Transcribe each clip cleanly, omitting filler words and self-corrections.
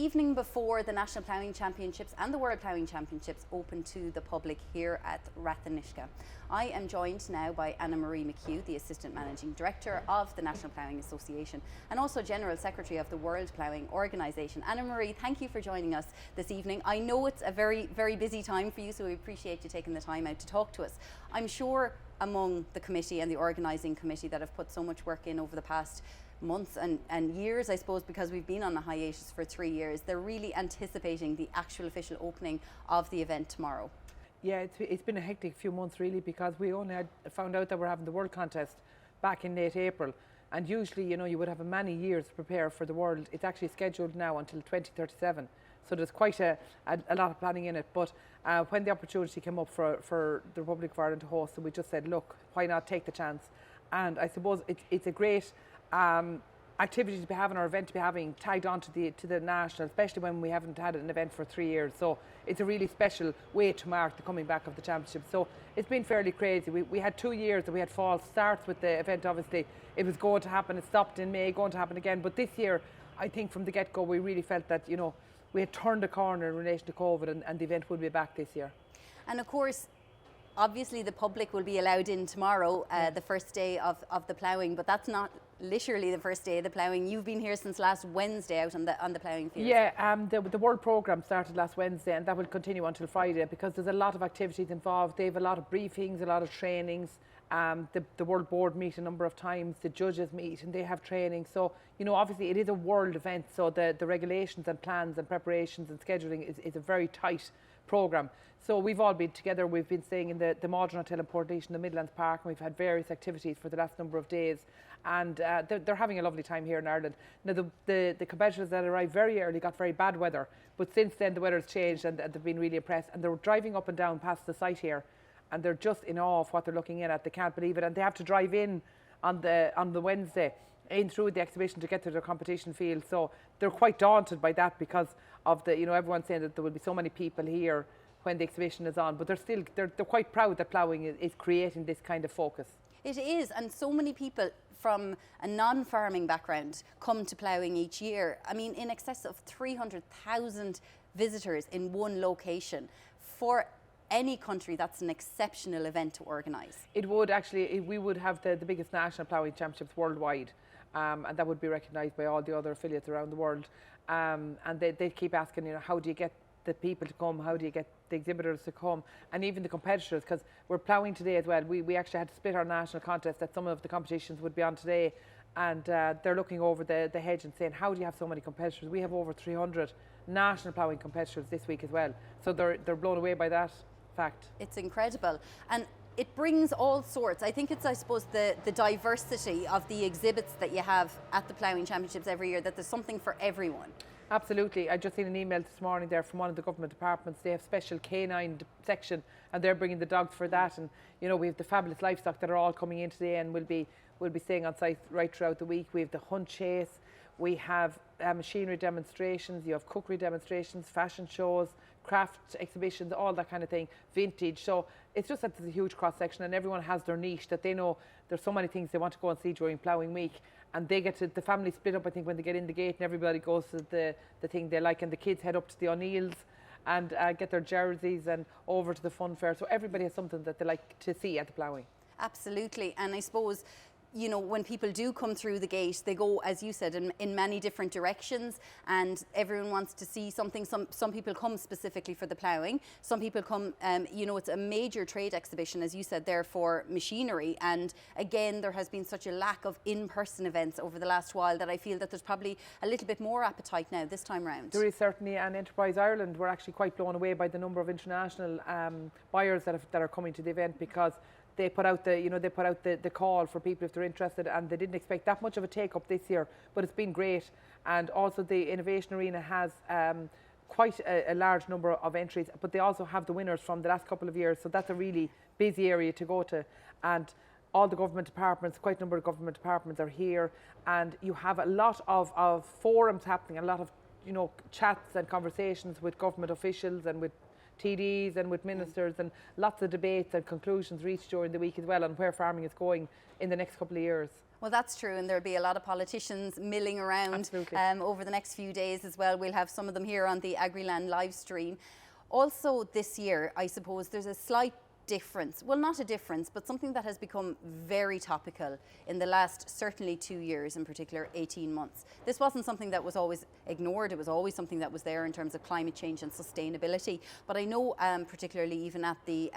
evening before the National Ploughing Championships and the World Ploughing Championships open to the public here at Rathanishka. I am joined now by Anna Marie McHugh, the Assistant Managing Director of the National Ploughing Association and also General Secretary of the World Ploughing Organisation. Anna Marie, thank you for joining us this evening. I know it's a very, very busy time for you, so we appreciate you taking the time out to talk to us. I'm sure among the committee and the organising committee that have put so much work in over the past months and years, I suppose, because we've been on a hiatus for 3 years, they're really anticipating the actual official opening of the event tomorrow. Yeah, it's been a hectic few months really, because we only found out that we're having the World Contest back in late April, and usually, you know, you would have many years to prepare for the World. It's actually scheduled now until 2037, so there's quite a lot of planning in it. But when the opportunity came up for the Republic of Ireland to host, so we just said, look, why not take the chance? And I suppose it's a great activity to be having, or event to be having, tagged on to the national, especially when we haven't had an event for 3 years. So it's a really special way to mark the coming back of the championship. So it's been fairly crazy. We had 2 years that we had false starts with the event. Obviously it was going to happen, it stopped in May, going to happen again. But this year, I think from the get-go, we really felt that, you know, we had turned a corner in relation to COVID, and the event will be back this year. And of course, obviously the public will be allowed in tomorrow, the first day of the ploughing, but that's not literally the first day of the ploughing. You've been here since last Wednesday out on the ploughing field. Yeah, the World Programme started last Wednesday, and that will continue until Friday, because there's a lot of activities involved. They have a lot of briefings, a lot of trainings. The World Board meet a number of times, the judges meet and they have training. So, you know, obviously it is a world event, so the regulations and plans and preparations and scheduling is a very tight programme. So we've all been together. We've been staying in the Modern Hotel in Portlaoise in the Midlands Park, and we've had various activities for the last number of days, and they're having a lovely time here in Ireland. Now the competitors that arrived very early got very bad weather, but since then the weather's changed and they've been really impressed, and they're driving up and down past the site here and they're just in awe of what they're looking at. They can't believe it, and they have to drive in on the Wednesday in through the exhibition to get to their competition field. So they're quite daunted by that, because of the, you know, everyone's saying that there will be so many people here when the exhibition is on, but they're quite proud that ploughing is creating this kind of focus. It is, and so many people from a non-farming background come to ploughing each year. I mean, in excess of 300,000 visitors in one location. For any country, that's an exceptional event to organise. It would actually, we would have the biggest national ploughing championships worldwide, and that would be recognised by all the other affiliates around the world. And they keep asking, you know, how do you get the people to come, how do you get the exhibitors to come, and even the competitors, because we're ploughing today as well. We actually had to split our national contest, that some of the competitions would be on today, and they're looking over the hedge and saying, how do you have so many competitors? We have over 300 national ploughing competitors this week as well, so they're blown away by that fact. It's incredible, and it brings all sorts. I think it's, I suppose, the diversity of the exhibits that you have at the Ploughing Championships every year, that there's something for everyone. Absolutely. I just seen an email this morning there from one of the government departments. They have special canine section, and they're bringing the dogs for that. And you know, we have the fabulous livestock that are all coming in today, and will be staying on site right throughout the week. We have the hunt chase, we have machinery demonstrations, you have cookery demonstrations, fashion shows, craft exhibitions, all that kind of thing, vintage. So it's just that there's a huge cross section, and everyone has their niche, that they know there's so many things they want to go and see during ploughing week. And they get to, the family split up, I think, when they get in the gate, and everybody goes to the thing they like, and the kids head up to the O'Neills and get their jerseys and over to the fun fair. So everybody has something that they like to see at the ploughing. Absolutely. And I suppose, you know, when people do come through the gate, they go, as you said, in many different directions, and everyone wants to see something. Some people come specifically for the ploughing. Some people come, you know, it's a major trade exhibition, as you said there, for machinery. And again, there has been such a lack of in-person events over the last while that I feel that there's probably a little bit more appetite now this time round. There is certainly, and Enterprise Ireland, we're actually quite blown away by the number of international buyers that are coming to the event, because they put out the call for people if they're interested, and they didn't expect that much of a take up this year, but it's been great. And also the Innovation Arena has quite a large number of entries, but they also have the winners from the last couple of years, so that's a really busy area to go to. And all the government departments, quite a number of government departments are here, and you have a lot of forums happening, a lot of, you know, chats and conversations with government officials and with TDs and with ministers, and lots of debates and conclusions reached during the week as well on where farming is going in the next couple of years. Well, that's true, and there'll be a lot of politicians milling around over the next few days as well. We'll have some of them here on the Agriland live stream. Also this year, I suppose there's a slight difference. Well, not a difference, but something that has become very topical in the last certainly 2 years, in particular 18 months. This wasn't something that was always ignored. It was always something that was there in terms of climate change and sustainability. But I know particularly even at the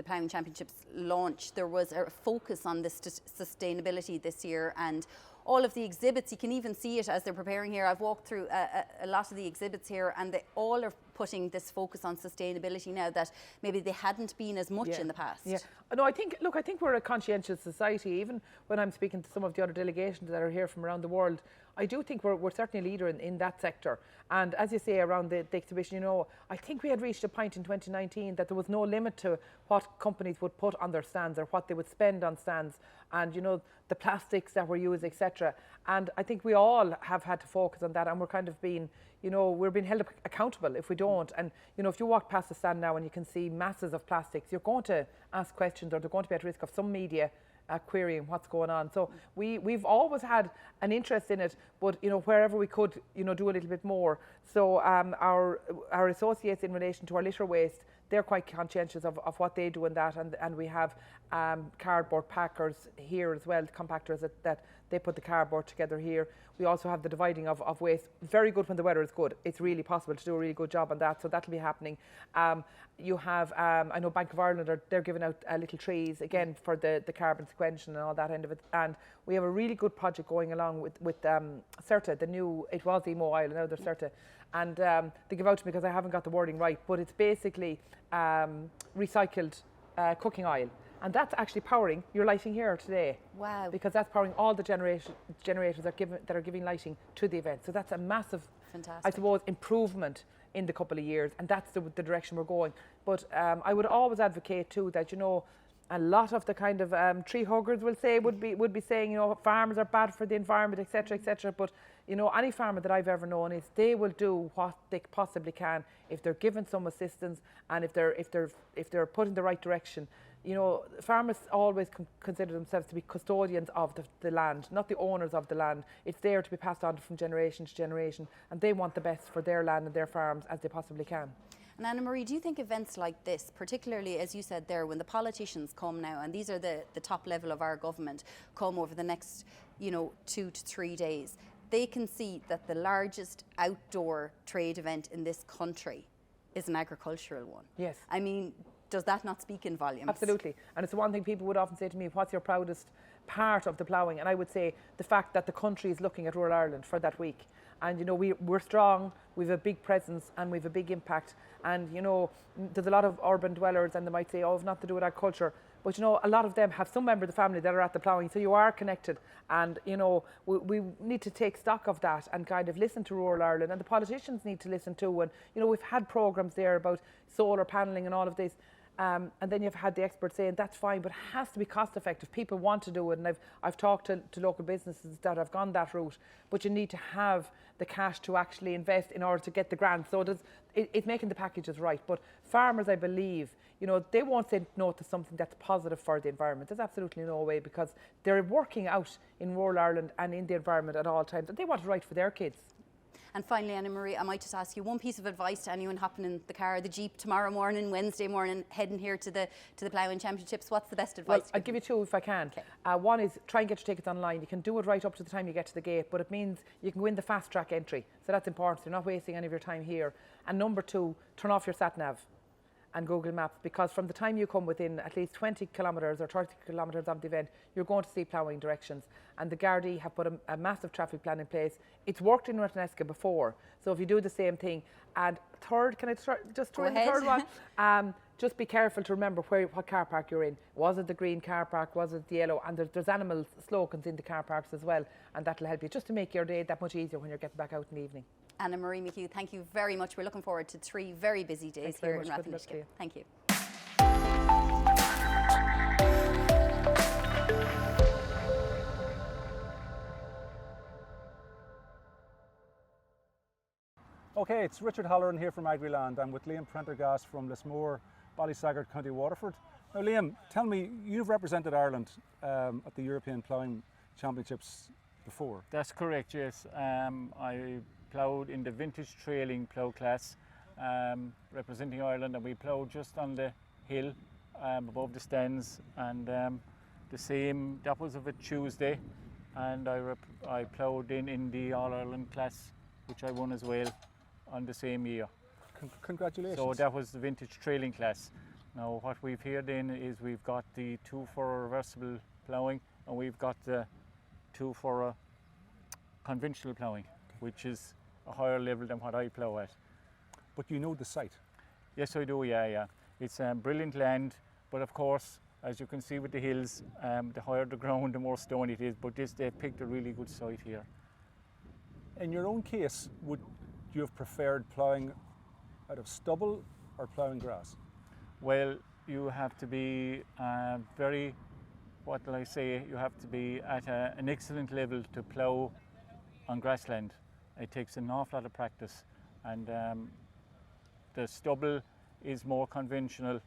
Ploughing Championships launch, there was a focus on this sustainability this year, and all of the exhibits, you can even see it as they're preparing here. I've walked through a lot of the exhibits here, and they all are putting this focus on sustainability now that maybe they hadn't been as much in the past. Yeah. No, I think we're a conscientious society. Even when I'm speaking to some of the other delegations that are here from around the world, I do think we're certainly a leader in that sector. And as you say, around the exhibition, you know, I think we had reached a point in 2019 that there was no limit to what companies would put on their stands or what they would spend on stands, and, you know, the plastics that were used, etc. And I think we all have had to focus on that, and we're kind of being, you know, we're being held accountable if we don't. And, you know, if you walk past the stand now and you can see masses of plastics, you're going to ask questions, or they're going to be at risk of some media querying what's going on. So we've always had an interest in it, but, you know, wherever we could, you know, do a little bit more. So our associates in relation to our litter waste, they're quite conscientious of what they do in that, and we have cardboard packers here as well, compactors that they put the cardboard together here. We also have the dividing of waste. Very good when the weather is good. It's really possible to do a really good job on that, so that'll be happening. You have, I know Bank of Ireland, they're giving out little trees, again, for the carbon sequestration and all that end of it. And we have a really good project going along with CERTA, the new, it was Emo Oil, now they're CERTA. And they give out to me because I haven't got the wording right, but it's basically recycled cooking oil. And that's actually powering your lighting here today. Wow. Because that's powering all the generators that are giving lighting to the event. So that's a massive, I suppose, improvement in the couple of years, and that's the direction we're going. But I would always advocate too that, you know, a lot of the kind of tree huggers would be saying, you know, farmers are bad for the environment, etc., etc. But, you know, any farmer that I've ever known is they will do what they possibly can if they're given some assistance, and if they're put in the right direction. You know, farmers always consider themselves to be custodians of the land, not the owners of the land. It's there to be passed on from generation to generation, and they want the best for their land and their farms as they possibly can. And Anna Marie, do you think events like this, particularly as you said there, when the politicians come now, and these are the top level of our government, come over the next, you know, 2 to 3 days, they can see that the largest outdoor trade event in this country is an agricultural one? Yes. I mean, does that not speak in volumes? Absolutely. And it's the one thing people would often say to me, what's your proudest part of the ploughing? And I would say the fact that the country is looking at rural Ireland for that week. And, you know, we're strong, we have a big presence, and we have a big impact. And, you know, there's a lot of urban dwellers, and they might say, oh, it's not to do with agriculture. But, you know, a lot of them have some member of the family that are at the ploughing, so you are connected. And, you know, we need to take stock of that and kind of listen to rural Ireland. And the politicians need to listen too. And, you know, we've had programmes there about solar panelling and all of this. And then you've had the experts saying that's fine, but it has to be cost effective. People want to do it, and I've talked to local businesses that have gone that route, but you need to have the cash to actually invest in order to get the grant. So it's making the packages right. But farmers, I believe, you know, they won't say no to something that's positive for the environment. There's absolutely no way, because they're working out in rural Ireland and in the environment at all times, and they want it right for their kids. And finally, Anna Marie, I might just ask you one piece of advice to anyone hopping in the car, the Jeep tomorrow morning, Wednesday morning, heading here to the Ploughing Championships. What's the best advice? Well, I'll give you two if I can. Okay. One is try and get your tickets online. You can do it right up to the time you get to the gate, but it means you can win the fast track entry. So that's important. So you're not wasting any of your time here. And number two, turn off your sat nav and Google Maps, because from the time you come within at least 20 kilometres or 30 kilometres of the event, you're going to see ploughing directions. And the Gardaí have put a massive traffic plan in place. It's worked in Rathneska before, so if you do the same thing. And third, can I just throw in the third one? Just be careful to remember what car park you're in. Was it the green car park? Was it the yellow? And there's animal slogans in the car parks as well, and that'll help you just to make your day that much easier when you're getting back out in the evening. Anna Marie McHugh, thank you very much. We're looking forward to 3 very busy days here in Rathneska. Thank you. Okay, it's Richard Halloran here from Agriland. I'm with Liam Prendergast from Lismore, Ballysaggart, County Waterford. Now Liam, tell me, you've represented Ireland at the European Ploughing championships before. That's correct, yes. I ploughed in the vintage trailing plough class, representing Ireland, and we ploughed just on the hill above the stands, and the same, that was of a Tuesday, and I ploughed in the All-Ireland class, which I won as well on the same year. Congratulations. So that was the vintage trailing class. Now what we've here then is we've got the 2 for reversible ploughing, and we've got the 2 for conventional ploughing, which is a higher level than what I plough at. But you know the site? Yes, I do, yeah. It's brilliant land, but of course, as you can see with the hills, the higher the ground, the more stony it is, but they've picked a really good site here. In your own case, would you have preferred ploughing out of stubble or ploughing grass? Well, you have to be very, what will I say, you have to be at an excellent level to plough on grassland. It takes an awful lot of practice, and the stubble is more conventional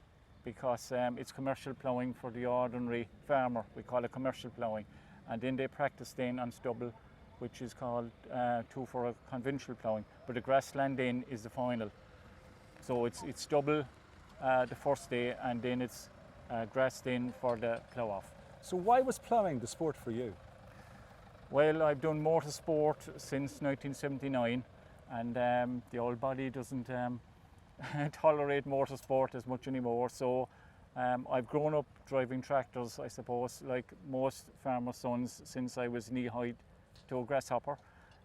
because it's commercial ploughing for the ordinary farmer. We call it commercial ploughing, and then they practice then on stubble, which is called 2 for a conventional ploughing, but the grassland then is the final. So it's stubble the first day, and then it's grass then for the plough off. So why was ploughing the sport for you? Well, I've done motorsport since 1979, and the old body doesn't tolerate motorsport as much anymore. So I've grown up driving tractors, I suppose, like most farmer sons, since I was knee height to a grasshopper,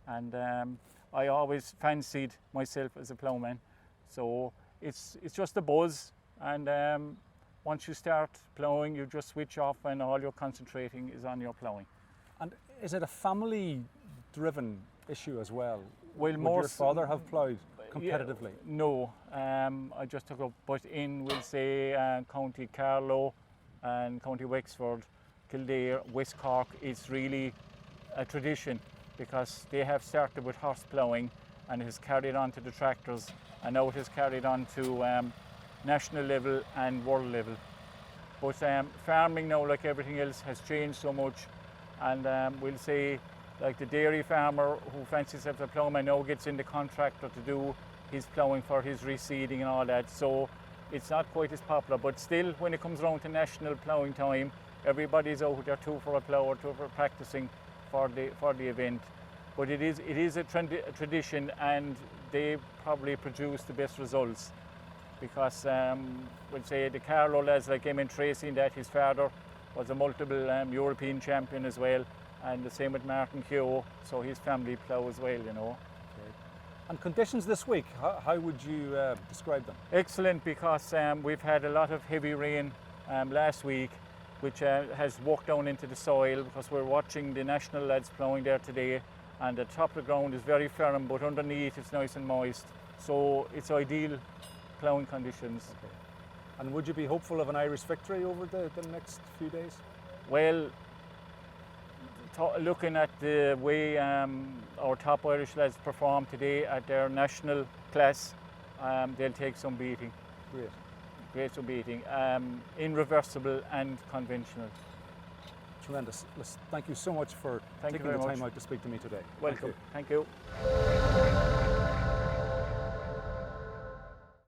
and I always fancied myself as a ploughman. So it's just a buzz, and once you start ploughing, you just switch off and all your concentrating is on your ploughing. And is it a family-driven issue as well? Well, Would more your father have ploughed competitively? Yeah, no, I just took up, but in, we'll say, County Carlow and County Wexford, Kildare, West Cork, it's really a tradition because they have started with horse ploughing and it has carried on to the tractors, and now it has carried on to national level and world level. But farming now, like everything else, has changed so much, and we'll say like the dairy farmer who fancies himself a ploughman now gets in the contractor to do his ploughing for his reseeding and all that, so it's not quite as popular. But still, when it comes around to national ploughing time, everybody's out with their 2 for a plough or 2 for practicing for the event. But it is a tradition, and they probably produce the best results because we'll say the Carlow lads like Eamon Tracy, and that his father was a multiple European champion as well, and the same with Martin Keogh, so his family plough as well, you know. Okay. And conditions this week, how would you describe them? Excellent, because we've had a lot of heavy rain last week, which has walked down into the soil, because we're watching the national lads ploughing there today, and the top of the ground is very firm, but underneath it's nice and moist, so it's ideal ploughing conditions. Okay. And would you be hopeful of an Irish victory over the next few days? Well, looking at the way our top Irish lads performed today at their national class, they'll take some beating. Great some beating, in reversible and conventional. Tremendous. Listen, thank you so much for taking the time out to speak to me today. Welcome. Thank you.